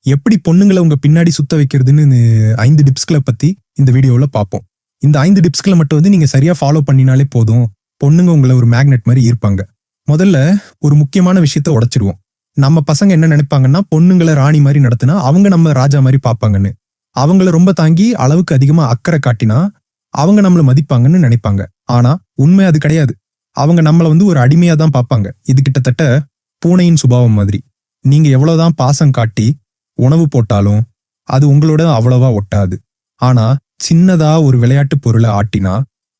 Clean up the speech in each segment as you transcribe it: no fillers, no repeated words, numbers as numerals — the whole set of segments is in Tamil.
எப்படி பொண்ணுங்கள உங்க பின்னாடி சுத்த வைக்கிறதுன்னு 5 டிப்ஸ்கள பத்தி இந்த வீடியோல பார்ப்போம். இந்த 5 டிப்ஸ்கள மட்டும் நீங்க சரியா ஃபாலோ பண்ணினாலே போதும். பொண்ணுங்க உங்கள ஒரு மேக்னெட் மாரி ஈர்ப்பாங்க. முதல்ல ஒரு முக்கியமான விஷயத்த உடைச்சிருவோம். நம்ம பசங்க என்ன நினைப்பாங்கன்னா, பொண்ணுங்கள ராணி மாரி நடத்தினா அவங்க நம்ம ராஜா மாரி பார்ப்பாங்கன்னு. அவங்கள ரொம்ப தாங்கி அளவுக்கு அதிகமா அக்கறை காட்டினா அவங்க நம்மள மதிப்பாங்கன்னு நினைப்பாங்க. ஆனா உண்மை அது கிடையாது. அவங்க நம்மள ஒரு அடிமையா தான் பார்ப்பாங்க. இது கிட்டத்தட்ட பூனையின் சுபாவம் மாதிரி. நீங்க எவ்வளவுதான் பாசம் காட்டி உணவு போட்டாலும் அது உங்களோட அவ்வளவா ஒட்டாது. ஆனா சின்னதா ஒரு விளையாட்டு பொருளை ஆட்டினா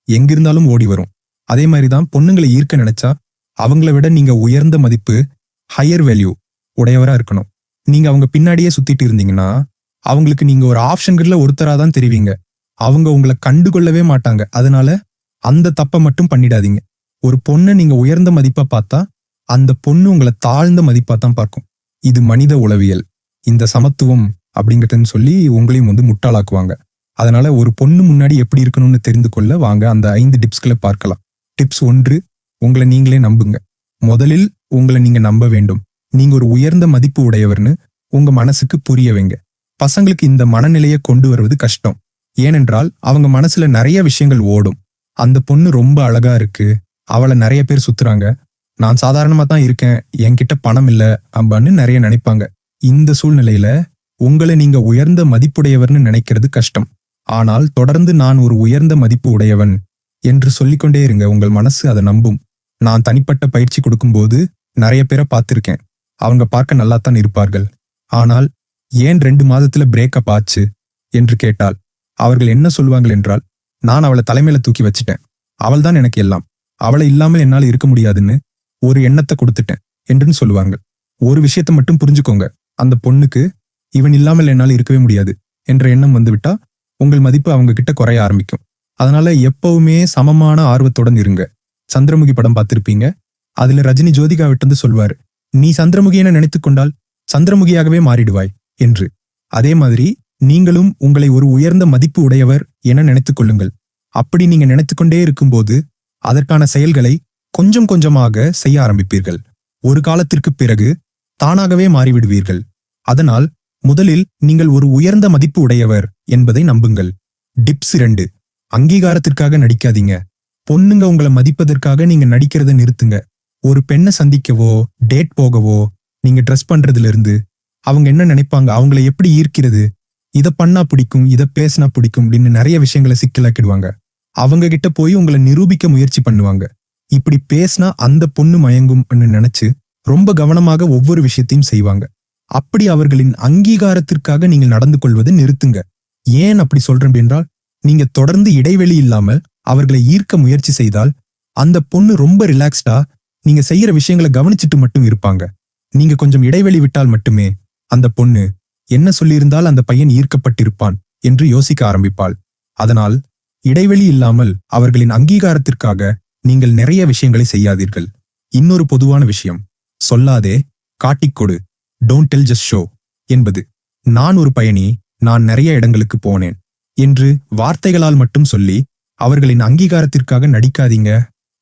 எங்கிருந்தாலும் ஓடி வரும். அதே மாதிரிதான் பொண்ணுங்களை ஈர்க்க நினைச்சா அவங்கள விட நீங்க உயர்ந்த மதிப்பு, ஹையர் வேல்யூ உடையவரா இருக்கணும். நீங்க அவங்க பின்னாடியே சுத்திட்டு இருந்தீங்கன்னா அவங்களுக்கு நீங்க ஒரு ஆப்ஷன்கள்ல ஒருத்தரா தான் தெரிவிங்க. அவங்க உங்களை கண்டுகொள்ளவே மாட்டாங்க. அதனால அந்த தப்பை மட்டும் பண்ணிடாதீங்க. ஒரு பொண்ணை நீங்க உயர்ந்த மதிப்பா பார்த்தா அந்த பொண்ணு உங்களை தாழ்ந்த மதிப்பா தான் பார்க்கும். இது மனித உளவியல். இந்த சமத்துவம் அப்படிங்கறதுன்னு சொல்லி உங்களையும் முட்டாளாக்குவாங்க. அதனால ஒரு பொண்ணு முன்னாடி எப்படி இருக்கணும்னு தெரிந்து கொள்ள வாங்க அந்த 5 டிப்ஸ்களை பார்க்கலாம். டிப்ஸ் 1, உங்களை நீங்களே நம்புங்க. முதலில் உங்களை நீங்க நம்ப வேண்டும். நீங்க ஒரு உயர்ந்த மதிப்பு உடையவர்னு உங்க மனசுக்கு புரிய வைங்க. பசங்களுக்கு இந்த மனநிலையை கொண்டு வருவது கஷ்டம். ஏனென்றால் அவங்க மனசுல நிறைய விஷயங்கள் ஓடும். அந்த பொண்ணு ரொம்ப அழகா இருக்கு, அவளை நிறைய பேர் சுத்துறாங்க, நான் சாதாரணமா தான் இருக்கேன், என்கிட்ட பணம் இல்ல அப்படின்னு நிறைய நினைப்பாங்க. இந்த சூழ்நிலையில உங்களை நீங்க உயர்ந்த மதிப்புடையவர்னு நினைக்கிறது கஷ்டம். ஆனால் தொடர்ந்து நான் ஒரு உயர்ந்த மதிப்பு உடையவன் என்று சொல்லிக்கொண்டே இருங்க. உங்கள் மனசு அதை நம்பும். நான் தனிப்பட்ட பயிற்சி கொடுக்கும்போது நிறைய பேரை பார்த்திருக்கேன். அவங்க பார்க்க நல்லாத்தான் இருப்பார்கள். ஆனால் ஏன் 2 மாதத்துல பிரேக்கப் ஆச்சு என்று கேட்டால் அவர்கள் என்ன சொல்வார்கள் என்றால், நான் அவளை தலைமையில தூக்கி வச்சிட்டேன், அவள் தான் எனக்கு எல்லாம், அவளை இல்லாமல் என்னால் இருக்க முடியாதுன்னு ஒரு எண்ணத்தை கொடுத்துட்டேன் என்று சொல்லுவாங்க. ஒரு விஷயத்தை மட்டும் புரிஞ்சுக்கோங்க, அந்த பொண்ணுக்கு இவன் இல்லாமல் என்னால் இருக்கவே முடியாது என்ற எண்ணம் வந்துவிட்டா உங்கள் மதிப்பு அவங்க கிட்ட குறைய ஆரம்பிக்கும். அதனால எப்பவுமே சமமான ஆர்வத்துடன் இருங்க. சந்திரமுகி படம் பார்த்திருப்பீங்க. அதுல ரஜினி ஜோதிகா விட்டு சொல்வாரு, நீ சந்திரமுகியென நினைத்துக் கொண்டால் சந்திரமுகியாகவே மாறிடுவாய் என்று. அதே மாதிரி நீங்களும் உங்களை ஒரு உயர்ந்த மதிப்பு உடையவர் என நினைத்துக் கொள்ளுங்கள். அப்படி நீங்க நினைத்துக்கொண்டே இருக்கும்போது அதற்கான செயல்களை கொஞ்சம் கொஞ்சமாக செய்ய ஆரம்பிப்பீர்கள். ஒரு காலத்திற்கு பிறகு தானாகவே மாறிவிடுவீர்கள். அதனால் முதலில் நீங்கள் ஒரு உயர்ந்த மதிப்பு உடையவர் என்பதை நம்புங்கள். டிப்ஸ் 2, அங்கீகாரத்திற்காக நடிக்காதீங்க. பொண்ணுங்க உங்களை மதிப்பதற்காக நீங்க நடிக்கிறத நிறுத்துங்க. ஒரு பெண்ணை சந்திக்கவோ டேட் போகவோ நீங்க ட்ரெஸ் பண்றதுல இருந்து அவங்க என்ன நினைப்பாங்க, அவங்கள எப்படி ஈர்க்கிறது, இதை பண்ணா பிடிக்கும், இதை பேசினா பிடிக்கும் அப்படின்னு நிறைய விஷயங்களை சிக்கலாக்கிடுவாங்க. அவங்க கிட்ட போய் உங்களை நிரூபிக்க முயற்சி பண்ணுவாங்க. இப்படி பேசினா அந்த பொண்ணு மயங்கும் நினைச்சு ரொம்ப கவனமாக ஒவ்வொரு விஷயத்தையும் செய்வாங்க. அப்படி அவர்களின் அங்கீகாரத்திற்காக நீங்கள் நடந்து கொள்வதை நிறுத்துங்க. ஏன் அப்படி சொல்றேன் என்றால், நீங்க தொடர்ந்து இடைவெளி இல்லாமல் அவர்களை ஈர்க்க முயற்சி செய்தால் அந்த பொண்ணு ரொம்ப ரிலாக்ஸ்டா நீங்க செய்யற விஷயங்களை கவனிச்சுட்டு மட்டும் இருப்பாங்க. நீங்க கொஞ்சம் இடைவெளி விட்டால் மட்டுமே அந்த பொண்ணு என்ன சொல்லியிருந்தால் அந்த பையன் ஈர்க்கப்பட்டிருப்பான் என்று யோசிக்க ஆரம்பிப்பாள். அதனால் இடைவெளி இல்லாமல் அவர்களின் அங்கீகாரத்திற்காக நீங்கள் நிறைய விஷயங்களை செய்யாதீர்கள். இன்னொரு பொதுவான விஷயம், சொல்லாதே காட்டிக்கொடு, டோன்ட் டெல் ஜஸ்ட் ஷோ என்பது. நான் ஒரு பயணி, நான் நிறைய இடங்களுக்கு போனேன் என்று வார்த்தைகளால் மட்டும் சொல்லி அவர்களின் அங்கீகாரத்திற்காக நடிக்காதீங்க.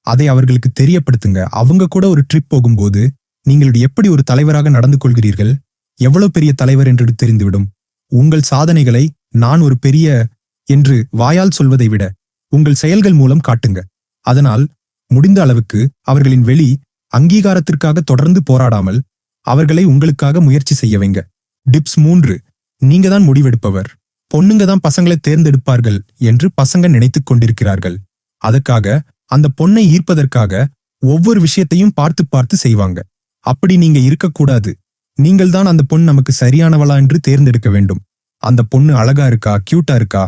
அதை அவர்களுக்கு தெரியப்படுத்துங்க. அவங்க கூட ஒரு ட்ரிப் போகும்போது நீங்கள் எப்படி ஒரு தலைவராக நடந்து கொள்கிறீர்கள், எவ்வளவு பெரிய தலைவர் என்று தெரிந்துவிடும். உங்கள் சாதனைகளை நான் ஒரு பெரிய என்று வாயால் சொல்வதை விட உங்கள் செயல்கள் மூலம் காட்டுங்க. அதனால் முடிந்த அளவுக்கு அவர்களின் வெளி அங்கீகாரத்திற்காக தொடர்ந்து போராடாமல் அவர்களை உங்களுக்காக முயற்சி செய்ய வைங்க. டிப்ஸ் 3, நீங்க தான் முடிவெடுப்பவர். பொண்ணுங்க தான் பசங்களை தேர்ந்தெடுப்பார்கள் என்று பசங்க நினைத்துக் கொண்டிருக்கிறார்கள். அதுக்காக அந்த பொண்ணை ஈர்ப்பதற்காக ஒவ்வொரு விஷயத்தையும் பார்த்து பார்த்து செய்வாங்க. அப்படி நீங்க இருக்கக்கூடாது. நீங்கள் தான் அந்த பொண்ணு நமக்கு சரியானவளா என்று தேர்ந்தெடுக்க வேண்டும். அந்த பொண்ணு அழகா இருக்கா, கியூட்டா இருக்கா,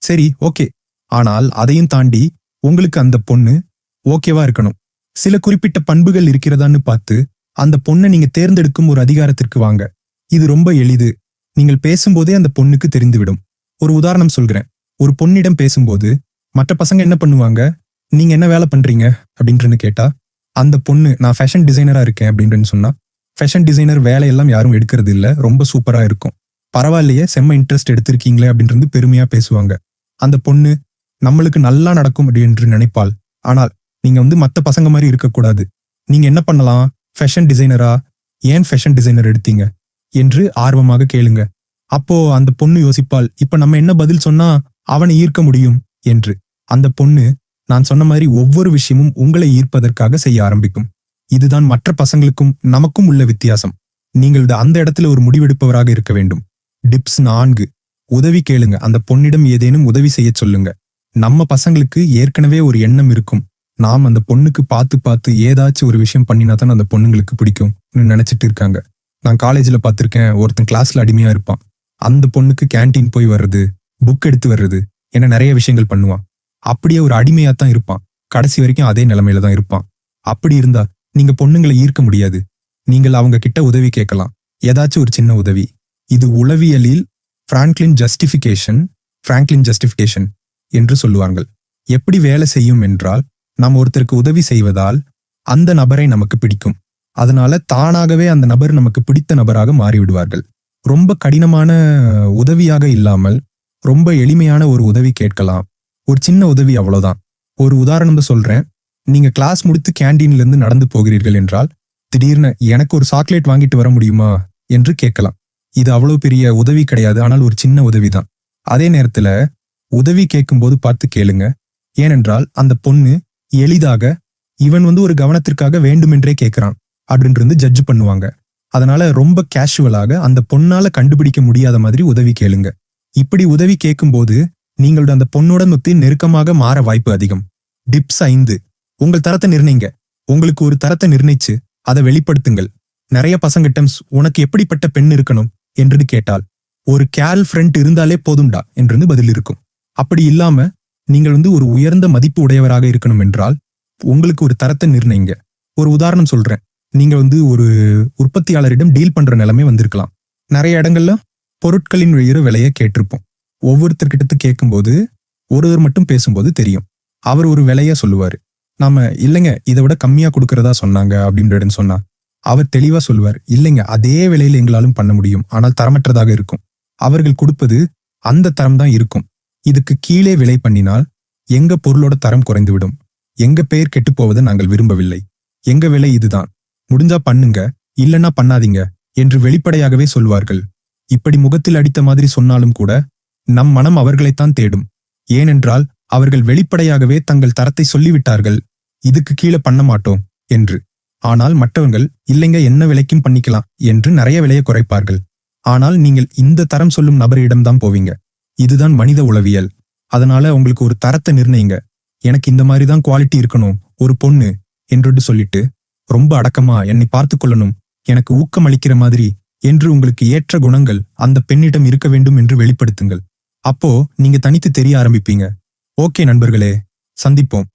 சரி ஓகே, ஆனால் அதையும் தாண்டி உங்களுக்கு அந்த பொண்ணு ஓகேவா இருக்கணும். சில குறிப்பிட்ட பண்புகள் இருக்கிறதான்னு பார்த்து அந்த பொண்ணை நீங்க தேர்ந்தெடுக்கும் ஒரு அதிகாரத்திற்கு வாங்க. இது ரொம்ப எளிது. நீங்கள் பேசும்போதே அந்த பொண்ணுக்கு தெரிந்துவிடும். ஒரு உதாரணம் சொல்கிறேன். ஒரு பொண்ணிடம் பேசும்போது மற்ற பசங்க என்ன பண்ணுவாங்க, நீங்க என்ன வேலை பண்றீங்க அப்படின்றன்னு கேட்டா அந்த பொண்ணு நான் ஃபேஷன் டிசைனரா இருக்கேன் அப்படின்றன்னு சொன்னா, ஃபேஷன் டிசைனர் வேலையெல்லாம் யாரும் எடுக்கிறது இல்ல, ரொம்ப சூப்பரா இருக்கும், பரவாயில்லையே செம்ம இன்ட்ரெஸ்ட் எடுத்திருக்கீங்களே அப்படின்றது பெருமையா பேசுவாங்க. அந்த பொண்ணு நம்மளுக்கு நல்லா நடக்கும் அப்படின்னு நினைப்பாள். ஆனால் நீங்க மற்ற பசங்க மாதிரி இருக்கக்கூடாது. நீங்க என்ன பண்ணலாம், ஃபேஷன் டிசைனரா, ஏன் ஃபேஷன் டிசைனர் எடுத்தீங்க, என்று ஆர்வமாக கேளுங்க. அப்போ அந்த பொண்ணு யோசிப்பாள், இப்ப நம்ம என்ன பதில் சொன்னா அவனை ஈர்க்க முடியும் என்று. அந்த பொண்ணு நான் சொன்ன மாதிரி ஒவ்வொரு விஷயமும் உங்களை ஈர்ப்பதற்காக செய்ய ஆரம்பிக்கும். இதுதான் மற்ற பசங்களுக்கும் நமக்கும் உள்ள வித்தியாசம். நீங்கள் அந்த இடத்துல ஒரு முடிவெடுப்பவராக இருக்க வேண்டும். டிப்ஸ் 4. உதவி கேளுங்க. அந்த பொண்ணிடம் ஏதேனும் உதவி செய்ய சொல்லுங்க. நம்ம பசங்களுக்கு ஏற்கனவே ஒரு எண்ணம் இருக்கும். நாம் அந்த பொண்ணுக்கு பார்த்து பார்த்து ஏதாச்சும் ஒரு விஷயம் பண்ணினா தான் அந்த பொண்ணுங்களுக்கு பிடிக்கும் நினைச்சிட்டு இருக்காங்க. நான் காலேஜ்ல பார்த்திருக்கேன், ஒருத்தன் கிளாஸ்ல அடிமையா இருப்பான். அந்த பொண்ணுக்கு கேன்டீன் போய் வர்றது, புக் எடுத்து வர்றது என நிறைய விஷயங்கள் பண்ணுவான். அப்படியே ஒரு அடிமையா தான் இருப்பான். கடைசி வரைக்கும் அதே நிலைமையில தான் இருப்பான். அப்படி இருந்தா நீங்க பொண்ணுங்களை ஈர்க்க முடியாது. நீங்கள் அவங்க கிட்ட உதவி கேட்கலாம், ஏதாச்சும் ஒரு சின்ன உதவி. இது உளவியலில் பிராங்க்லின் ஜஸ்டிஃபிகேஷன் என்று சொல்லுவார்கள். எப்படி வேலை செய்யும் என்றால், நாம் ஒருத்தருக்கு உதவி செய்வதால் அந்த நபரை நமக்கு பிடிக்கும். அதனால தானாகவே அந்த நபர் நமக்கு பிடித்த நபராக மாறிவிடுவார்கள். ரொம்ப கடினமான உதவியாக இல்லாமல் ரொம்ப எளிமையான ஒரு உதவி கேட்கலாம். ஒரு சின்ன உதவி, அவ்வளவுதான். ஒரு உதாரணம் சொல்றேன். நீங்க கிளாஸ் முடித்து கேண்டீன்ல இருந்து நடந்து போகிறீர்கள் என்றால், திடீர்னு எனக்கு ஒரு சாக்லேட் வாங்கிட்டு வர முடியுமா என்று கேட்கலாம். இது அவ்வளவு பெரிய உதவி கிடையாது, ஆனால் ஒரு சின்ன உதவிதான். அதே நேரத்துல உதவி கேட்கும்போது பார்த்து கேளுங்க. ஏனென்றால் அந்த பொண்ணு எளிதாக இவன் ஒரு கவனத்திற்காக வேண்டுமென்றே கேட்கிறான் அப்படின்னு ஜட்ஜ் பண்ணுவாங்க. அதனால ரொம்ப கேஷுவலாக அந்த பொண்ணால கண்டுபிடிக்க முடியாத மாதிரி உதவி கேளுங்க. இப்படி உதவி கேட்கும்போது நீங்களோட அந்த பொண்ணோட நெருக்கமாக மாற வாய்ப்பு அதிகம். டிப்ஸ் 5. உங்கள் தரத்தை நிர்ணயிங்க. உங்களுக்கு ஒரு தரத்தை நிர்ணயிச்சு அதை வெளிப்படுத்துங்கள். நிறைய பசங்கிட்ட உனக்கு எப்படிப்பட்ட பெண் இருக்கணும் என்று கேட்டால், ஒரு கேர்ள் ஃப்ரெண்ட் இருந்தாலே போதும்டா என்று பதில் இருக்கும். அப்படி இல்லாம நீங்கள் ஒரு உயர்ந்த மதிப்பு உடையவராக இருக்கணும் என்றால் உங்களுக்கு ஒரு தரத்தை நிர்ணயிங்க. ஒரு உதாரணம் சொல்றேன். நீங்க ஒரு உற்பத்தியாளரிடம் டீல் பண்ற நிலைமை வந்திருக்கலாம். நிறைய இடங்கள்ல பொருட்களின் விலையை கேட்டிருப்போம். ஒவ்வொருத்தர்கிட்ட கேட்கும்போது ஒருவர் மட்டும் பேசும்போது தெரியும். அவர் ஒரு விலைய சொல்லுவாரு. நாம இல்லைங்க இதை விட கம்மியா கொடுக்கறதா சொன்னாங்க அப்படின்னு சொன்னா அவர் தெளிவா சொல்லுவார், இல்லைங்க அதே விலையில எங்களாலும் பண்ண முடியும், ஆனால் தரமற்றதாக இருக்கும். அவர்கள் கொடுப்பது அந்த தரம் தான் இருக்கும். இதுக்கு கீழே விலை பண்ணினால் எங்க பொருளோட தரம் குறைந்துவிடும். எங்க பெயர் கெட்டு போவதை நாங்கள் விரும்பவில்லை. எங்க விலை இதுதான், முடிஞ்சா பண்ணுங்க, இல்லைன்னா பண்ணாதீங்க என்று வெளிப்படையாகவே சொல்வார்கள். இப்படி முகத்தில் அடித்த மாதிரி சொன்னாலும் கூட நம் மனம் அவர்களைத்தான் தேடும். ஏனென்றால் அவர்கள் வெளிப்படையாகவே தங்கள் தரத்தை சொல்லிவிட்டார்கள், இதுக்கு கீழே பண்ண மாட்டோம் என்று. ஆனால் மற்றவர்கள் இல்லைங்க என்ன விலைக்கும் பண்ணிக்கலாம் என்று நிறைய விலையை குறைப்பார்கள். ஆனால் நீங்கள் இந்த தரம் சொல்லும் நபரிடம்தான் போவீங்க. இதுதான் மனித உளவியல். அதனால உங்களுக்கு ஒரு தரத்தை நிர்ணயிங்க. எனக்கு இந்த மாதிரி தான் குவாலிட்டி இருக்கணும் ஒரு பொண்ணு என்று சொல்லிட்டு ரொம்ப அடக்கமா என்னை பார்த்து கொள்ளணும், எனக்கு ஊக்கம் அளிக்கிற மாதிரி என்று உங்களுக்கு ஏற்ற குணங்கள் அந்த பெண்ணிடம் இருக்க வேண்டும் என்று வெளிப்படுத்துங்கள். அப்போ நீங்க தனித்து தெரிய ஆரம்பிப்பீங்க. ஓகே நண்பர்களே, சந்திப்போம்.